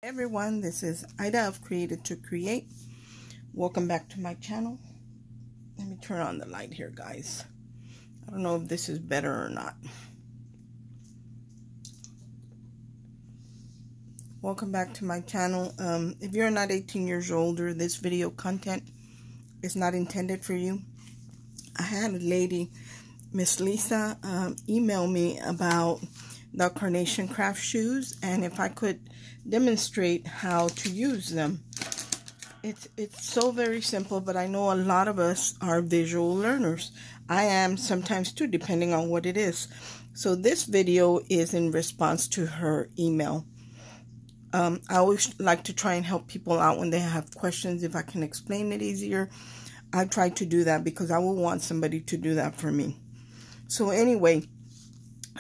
Hey everyone, this is Ida of Created to Create. Welcome back to my channel. Let me turn on the light here, guys. I don't know if this is better or not. Welcome back to my channel. If you're not 18 years or older, this video content is not intended for you. I had a lady, Miss Lisa, email me about the Carnation craft shoes and if I could demonstrate how to use them. It's so very simple, but I know a lot of us are visual learners. I am sometimes too, depending on what it is. So this video is in response to her email. I always like to try and help people out when they have questions. If I can explain it easier, I try to do that because I will want somebody to do that for me. So anyway,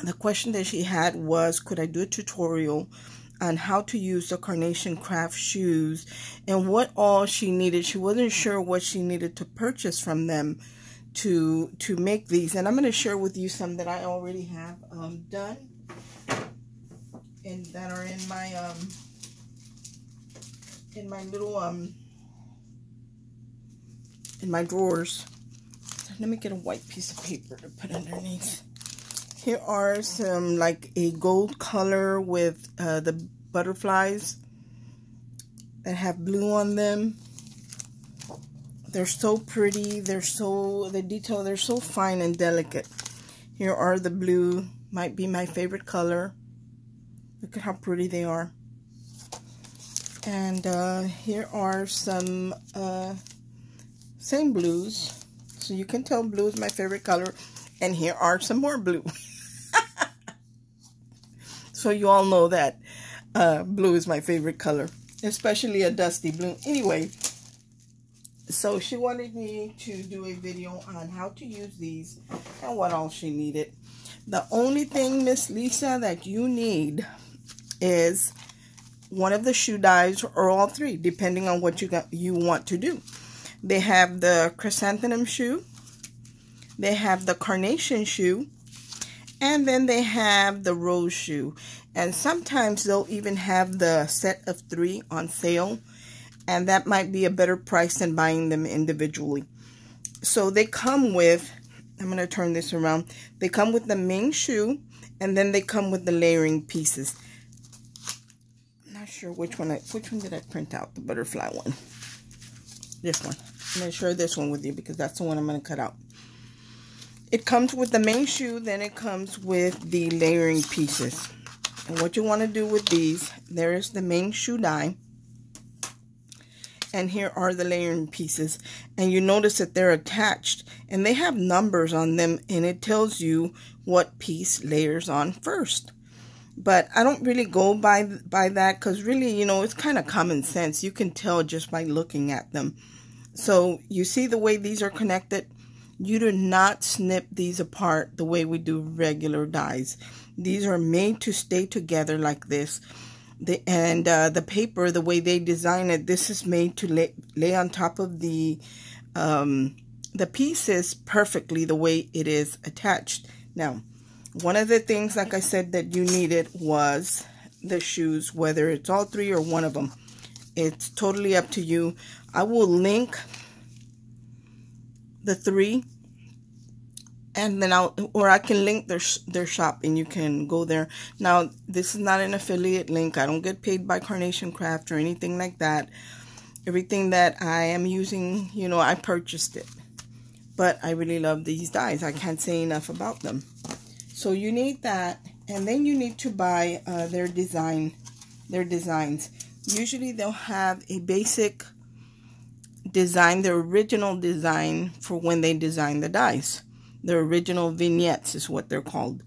the question that she had was, could I do a tutorial on how to use the Carnation craft shoes and what all she needed. She wasn't sure what she needed to purchase from them to make these. And I'm going to share with you some that I already have done and that are in my little in my drawers. So let me get a white piece of paper to put underneath. Here are some, like a gold color with the butterflies that have blue on them. They're so pretty. They're so fine and delicate. Here are the blue, might be my favorite color. Look at how pretty they are. And here are some same blues. So you can tell blue is my favorite color. And here are some more blue. So you all know that blue is my favorite color, especially a dusty blue. Anyway, so she wanted me to do a video on how to use these and what all she needed. The only thing, Miss Lisa, that you need is one of the shoe dies or all three, depending on what you want to do. They have the chrysanthemum shoe, they have the carnation shoe, and then they have the rose shoe. And sometimes they'll even have the set of 3 on sale. And that might be a better price than buying them individually. So they come with, I'm going to turn this around. They come with the main shoe. And then they come with the layering pieces. I'm not sure which one did I print out? The butterfly one. This one. I'm going to share this one with you because that's the one I'm going to cut out. It comes with the main shoe, then it comes with the layering pieces. And what you want to do with these, there is the main shoe die. And here are the layering pieces. And you notice that they're attached. And they have numbers on them. And it tells you what piece layers on first. But I don't really go by that. Because really, you know, it's kind of common sense. You can tell just by looking at them. So you see the way these are connected? You do not snip these apart the way we do regular dies. These are made to stay together like this. The paper, the way they design it, this is made to lay on top of the pieces perfectly the way it is attached. Now, one of the things, like I said, that you needed was the shoes, whether it's all 3 or one of them. It's totally up to you. I will link the 3, and then I can link their shop and you can go there. Now, this is not an affiliate link. I don't get paid by Carnation Craft or anything like that. Everything that I am using, you know, I purchased it. But I really love these dies. I can't say enough about them. So you need that, and then you need to buy their designs. Usually they'll have a basic design, the original design for when they design the dies. The original vignettes is what they're called.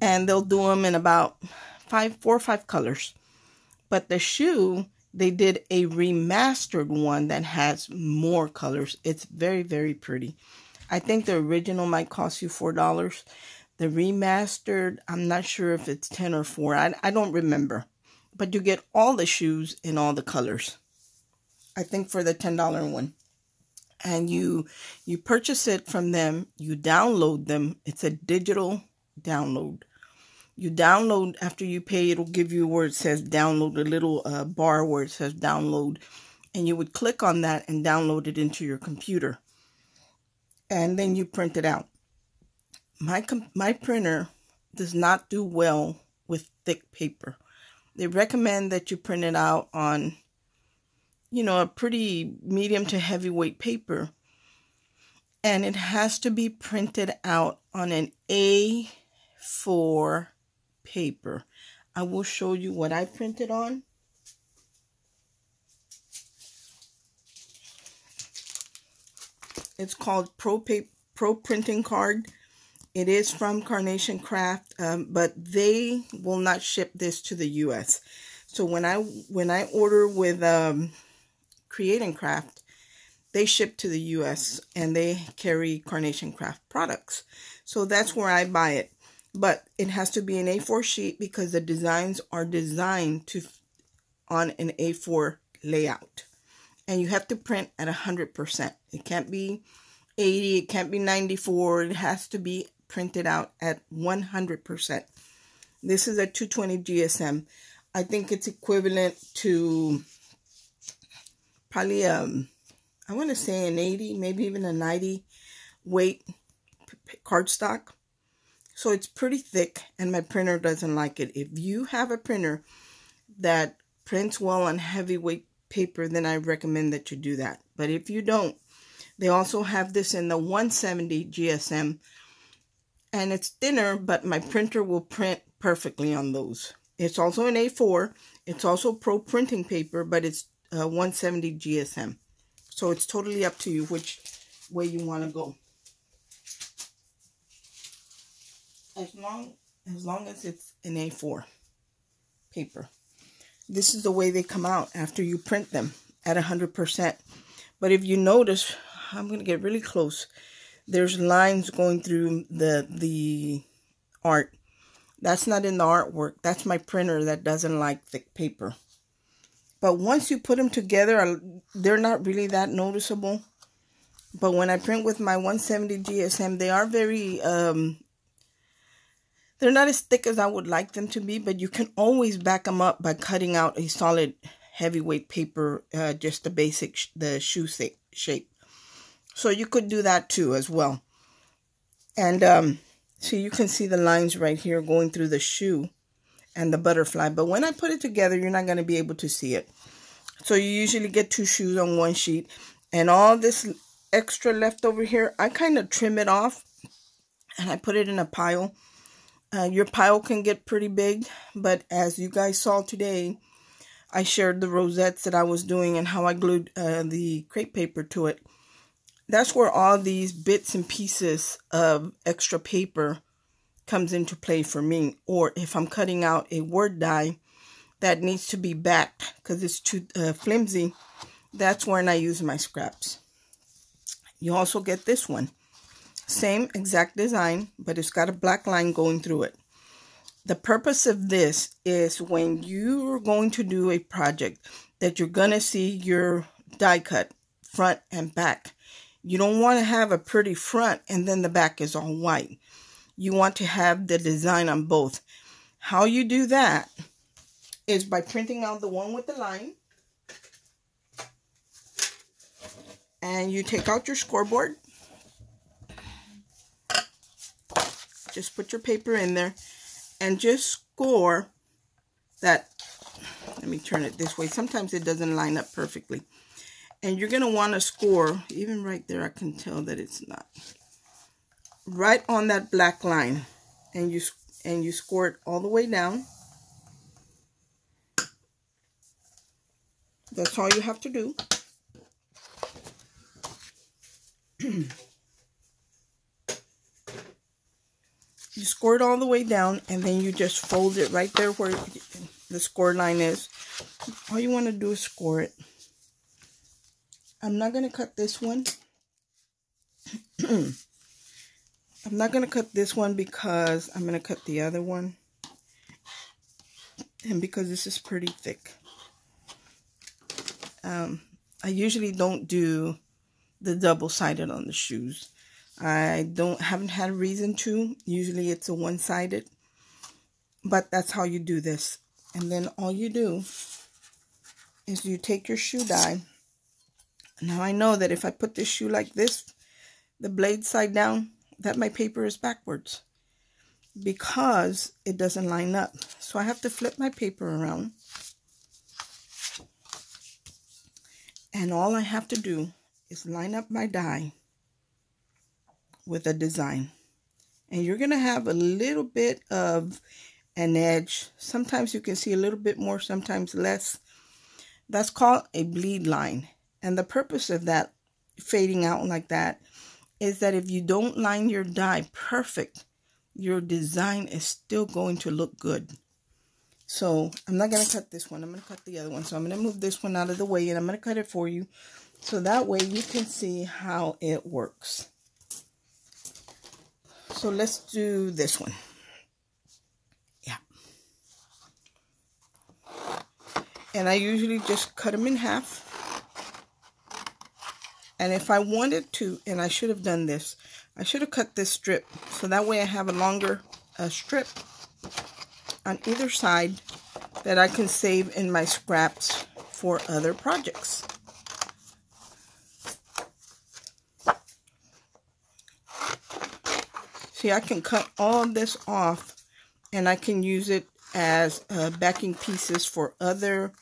And they'll do them in about 4 or 5 colors. But the shoe, they did a remastered one that has more colors. It's very, very pretty. I think the original might cost you $4. The remastered, I'm not sure if it's 10 or 4. I don't remember. But you get all the shoes in all the colors. I think for the $10 one. And you purchase it from them. You download them. It's a digital download. You download, after you pay, it'll give you where it says download, a little bar where it says download. And you would click on that and download it into your computer. And then you print it out. My printer does not do well with thick paper. They recommend that you print it out on, you know, a pretty medium to heavyweight paper. And it has to be printed out on an A4 paper. I will show you what I printed on. It's called Pro Printing Card. It is from Carnation Craft, but they will not ship this to the U.S. So when I order with Create and Craft, they ship to the U.S. and they carry Carnation Craft products. So that's where I buy it. But it has to be an A4 sheet because the designs are designed on an A4 layout. And you have to print at 100%. It can't be 80, it can't be 94. It has to be printed out at 100%. This is a 220 GSM. I think it's equivalent to probably I want to say an 80, maybe even a 90 weight cardstock. So it's pretty thick, and my printer doesn't like it. If you have a printer that prints well on heavyweight paper, then I recommend that you do that. But if you don't, they also have this in the 170 GSM, and it's thinner, but my printer will print perfectly on those. It's also an A4. It's also Pro Printing paper, but it's 170 GSM. So it's totally up to you which way you want to go. As long as it's an A4 paper. This is the way they come out after you print them at 100%. But if you notice, I'm going to get really close. There's lines going through the art. That's not in the artwork. That's my printer that doesn't like thick paper. But once you put them together, they're not really that noticeable. But when I print with my 170 GSM, they are very, they're not as thick as I would like them to be, but you can always back them up by cutting out a solid heavyweight paper, just the basic, the shoe shape. So you could do that too as well. And so you can see the lines right here going through the shoe and the butterfly. But when I put it together, you're not going to be able to see it. So you usually get 2 shoes on one sheet. And all this extra left over here, I kind of trim it off and I put it in a pile. Your pile can get pretty big, but as you guys saw today, I shared the rosettes that I was doing and how I glued the crepe paper to it. That's where all these bits and pieces of extra paper comes into play for me. Or if I'm cutting out a word die that needs to be backed because it's too flimsy, that's when I use my scraps. You also get this one. Same exact design, but it's got a black line going through it. The purpose of this is when you're going to do a project that you're going to see your die cut front and back. You don't want to have a pretty front and then the back is all white. You want to have the design on both. How you do that is by printing out the one with the line. And you take out your scoreboard. Just put your paper in there and just score that. Let me turn it this way. Sometimes it doesn't line up perfectly. And you're going to want to score, even right there, I can tell that it's not. Right on that black line. And you score it all the way down. That's all you have to do. You score it all the way down, and then you just fold it right there where the score line is. All you want to do is score it. I'm not going to cut this one. I'm not going to cut this one because I'm going to cut the other one. And because this is pretty thick. I usually don't do the double-sided on the shoes. I haven't had a reason to. Usually it's a one-sided. But that's how you do this. And then all you do is you take your shoe die. Now I know that if I put this shoe like this, the blade side down, that my paper is backwards because it doesn't line up. So I have to flip my paper around. And all I have to do is line up my die with a design. And you're going to have a little bit of an edge. Sometimes you can see a little bit more, sometimes less. That's called a bleed line. And the purpose of that fading out like that is that if you don't line your die perfect, your design is still going to look good. So I'm not going to cut this one. I'm going to cut the other one. So I'm going to move this one out of the way and I'm going to cut it for you. So that way you can see how it works. So let's do this one. Yeah. And I usually just cut them in half. And if I wanted to, and I should have done this, I should have cut this strip. So that way I have a longer strip on either side that I can save in my scraps for other projects. See, I can cut all of this off and I can use it as backing pieces for other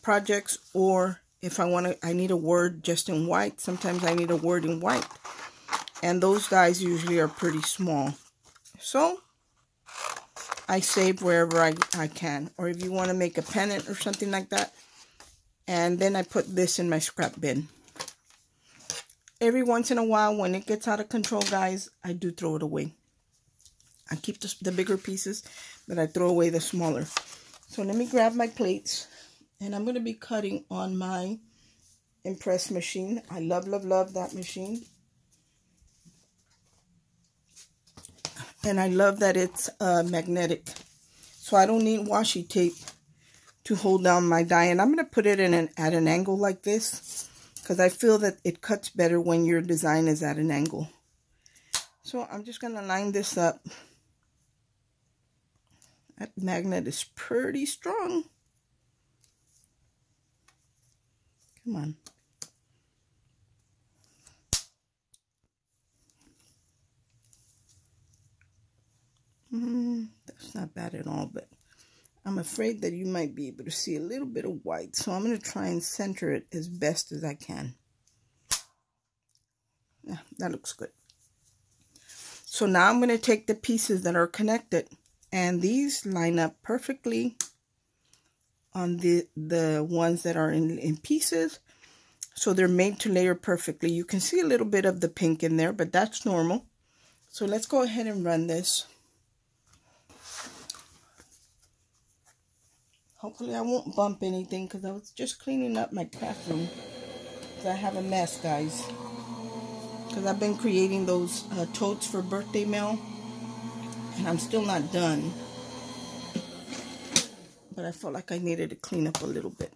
projects, or if I need a word just in white. Sometimes I need a word in white. And those guys usually are pretty small. So I save wherever I can. Or if you want to make a pennant or something like that. And then I put this in my scrap bin. Every once in a while, when it gets out of control, guys, I do throw it away. I keep the bigger pieces, but I throw away the smaller. So let me grab my plates. And I'm going to be cutting on my impress machine. I love, love, love that machine. And I love that it's magnetic. So I don't need washi tape to hold down my die. And I'm going to put it in at an angle like this, because I feel that it cuts better when your design is at an angle. So I'm just going to line this up. That magnet is pretty strong. Come on. That's not bad at all, but I'm afraid that you might be able to see a little bit of white. So I'm going to try and center it as best as I can. Yeah, that looks good. So now I'm going to take the pieces that are connected, and these line up perfectly on the ones that are in pieces. So they're made to layer perfectly. You can see a little bit of the pink in there, but that's normal. So let's go ahead and run this. Hopefully I won't bump anything, because I was just cleaning up my craft room. I have a mess, guys. Because I've been creating those totes for birthday mail. And I'm still not done. But I felt like I needed to clean up a little bit.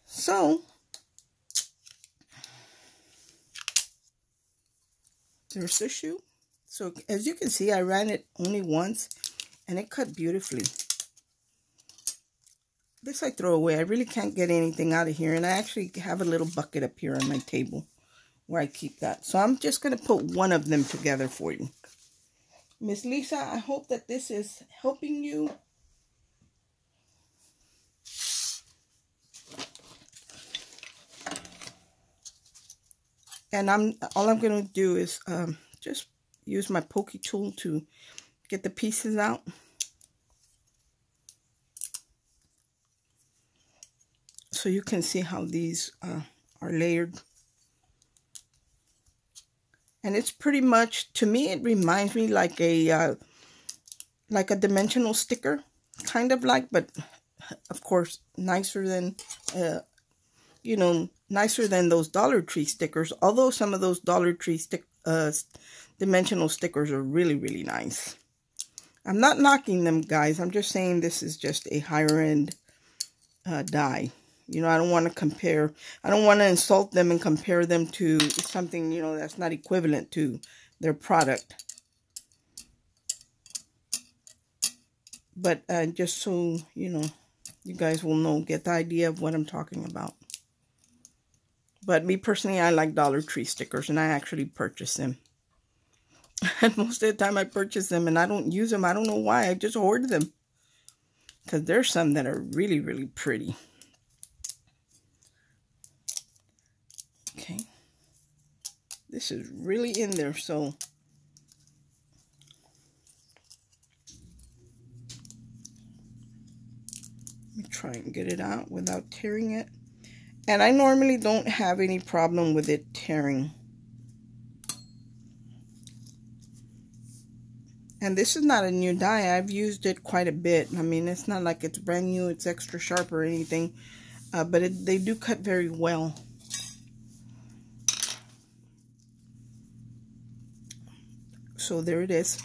So, there's the shoe. So, as you can see, I ran it only once. And it cut beautifully. This I throw away. I really can't get anything out of here. And I actually have a little bucket up here on my table where I keep that. So I'm just going to put one of them together for you. Miss Lisa, I hope that this is helping you. And all I'm going to do is just use my pokey tool to get the pieces out. So you can see how these are layered. And it's pretty much, to me, it reminds me like a dimensional sticker, kind of like, but of course, nicer than, you know, nicer than those Dollar Tree stickers. Although some of those Dollar Tree dimensional stickers are really, really nice. I'm not knocking them, guys. I'm just saying this is just a higher end die. You know, I don't want to compare. I don't want to insult them and compare them to something, you know, that's not equivalent to their product. But just so you know, you guys will know, get the idea of what I'm talking about. But me personally, I like Dollar Tree stickers, and I actually purchase them. And most of the time I purchase them and I don't use them. I don't know why. I just hoard them. Because there's some that are really, really pretty. Okay. This is really in there, so let me try and get it out without tearing it. And I normally don't have any problem with it tearing. And this is not a new die. I've used it quite a bit. I mean, it's not like it's brand new, it's extra sharp or anything. But they do cut very well. So there it is.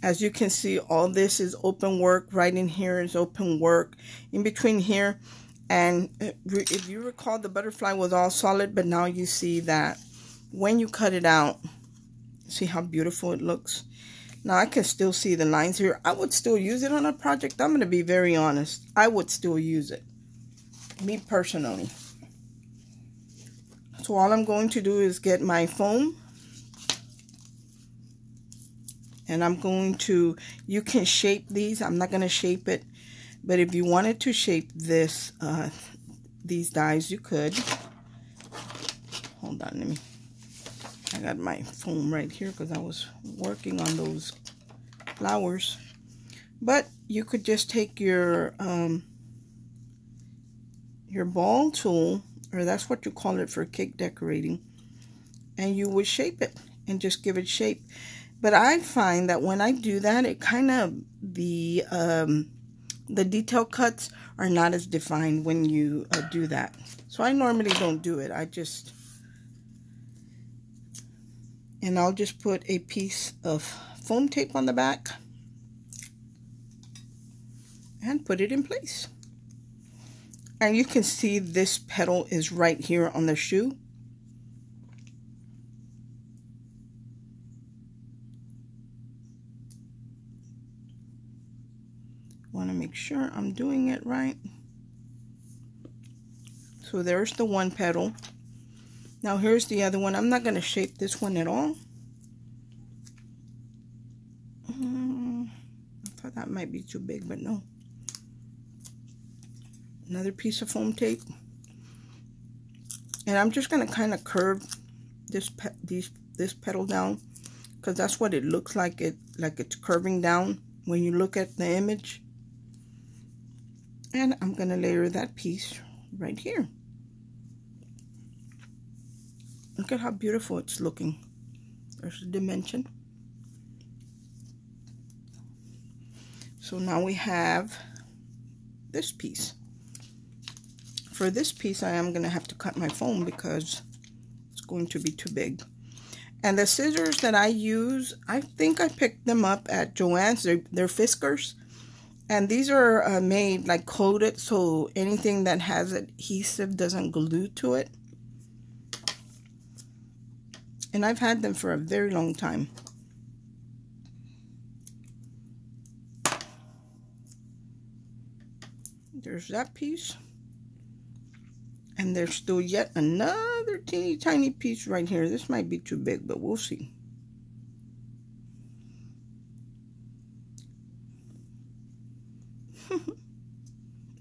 As you can see, all this is open work. Right in here is open work. In between here, and if you recall, the butterfly was all solid, but now you see that when you cut it out, see how beautiful it looks. Now I can still see the lines here. I would still use it on a project. I'm going to be very honest. I would still use it. Me personally. So all I'm going to do is get my foam. And I'm going to, you can shape these. I'm not going to shape it. But if you wanted to shape this, these dies, you could. Hold on, I got my foam right here because I was working on those flowers. But you could just take your ball tool, or that's what you call it for cake decorating, and you would shape it and just give it shape. But I find that when I do that, it kind of, the detail cuts are not as defined when you do that. So I normally don't do it. And I'll just put a piece of foam tape on the back and put it in place. And you can see this petal is right here on the shoe. Want to make sure I'm doing it right. So there's the one petal. Now here's the other one. I'm not going to shape this one at all. I thought that might be too big, but no. Another piece of foam tape. And I'm just going to kind of curve this petal down, because that's what it looks like. It's curving down when you look at the image. And I'm going to layer that piece right here. Look at how beautiful it's looking. There's the dimension. So now we have this piece. For this piece, I am going to have to cut my foam because it's going to be too big. And the scissors that I use, I think I picked them up at Joann's. They're Fiskars. And these are made like coated, so anything that has adhesive doesn't glue to it. And I've had them for a very long time. There's that piece. And there's still yet another teeny tiny piece right here. This might be too big, but we'll see.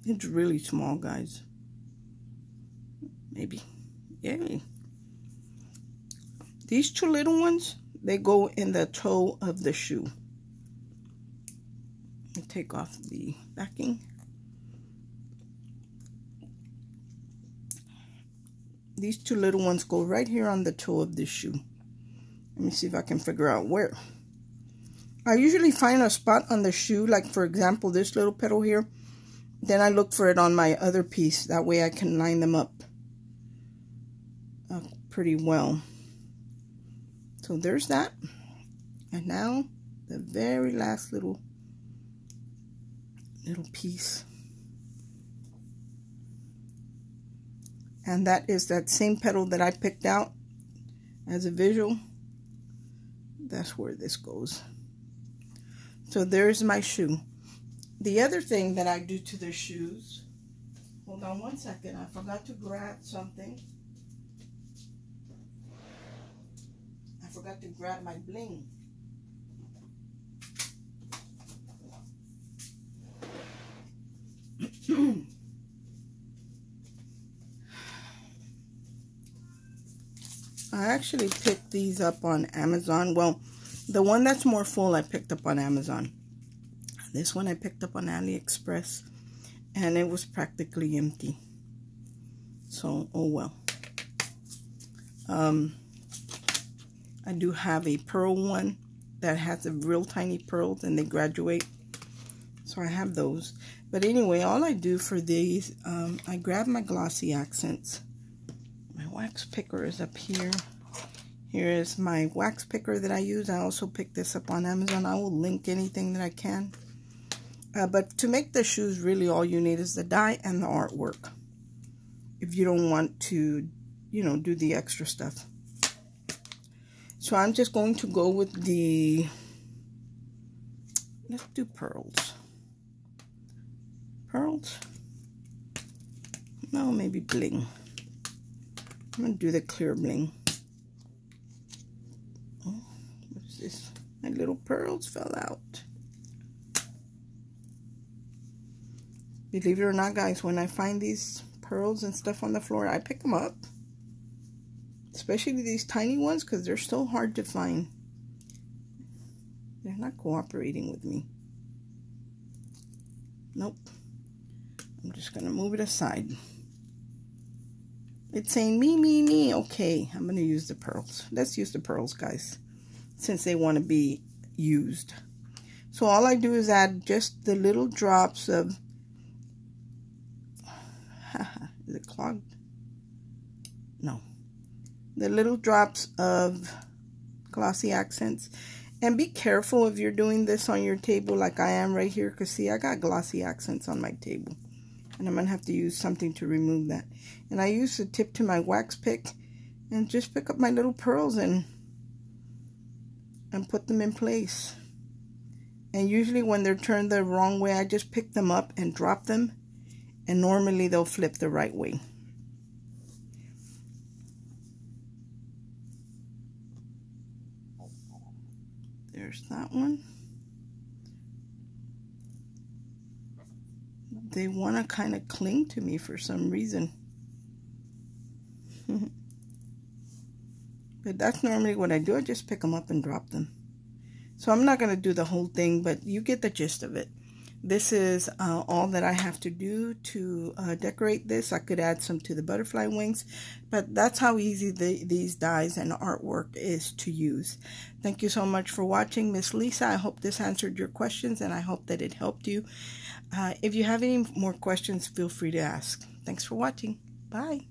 It's really small, guys. Maybe. Yay. These two little ones, they go in the toe of the shoe. I'll take off the backing. These two little ones go right here on the toe of the shoe. Let me see if I can figure out where. I usually find a spot on the shoe, like for example, this little petal here. Then I look for it on my other piece. That way I can line them up pretty well. So there's that. And now the very last little piece. And that is that same petal that I picked out as a visual. That's where this goes. So there's my shoe. The other thing that I do to the shoes, hold on one second, I forgot to grab something. I forgot to grab my bling. I actually picked these up on Amazon. Well, the one that's more full I picked up on Amazon. This one I picked up on AliExpress, and it was practically empty. So, oh well. I do have a pearl one that has a real tiny pearls and they graduate. So I have those. But anyway, all I do for these, I grab my glossy accents. My wax picker is up here. Here is my wax picker that I use. I also picked this up on Amazon. I will link anything that I can. But to make the shoes, really all you need is the die and the artwork. If you don't want to, you know, do the extra stuff. So I'm just going to go with the, let's do pearls. Pearls? No, maybe bling. I'm going to do the clear bling. Oh, what is this? My little pearls fell out. Believe it or not, guys, when I find these pearls and stuff on the floor, I pick them up. Especially these tiny ones, because they're so hard to find. They're not cooperating with me. Nope. I'm just going to move it aside. It's saying me, me, me. Okay, I'm going to use the pearls. Let's use the pearls, guys, since they want to be used. So all I do is add just the little drops of... Is it clogged? No. The little drops of glossy accents. And be careful if you're doing this on your table like I am right here. Because see, I got glossy accents on my table. And I'm going to have to use something to remove that. And I use the tip to my wax pick. And just pick up my little pearls and put them in place. And usually when they're turned the wrong way, I just pick them up and drop them. And normally they'll flip the right way. There's that one. They want to kind of cling to me for some reason. But that's normally what I do. I just pick them up and drop them. So I'm not going to do the whole thing, but you get the gist of it. This is all that I have to do to decorate this. I could add some to the butterfly wings, but that's how easy these dies and artwork is to use. Thank you so much for watching, Miss Lisa. I hope this answered your questions, and I hope that it helped you. If you have any more questions, feel free to ask. Thanks for watching. Bye.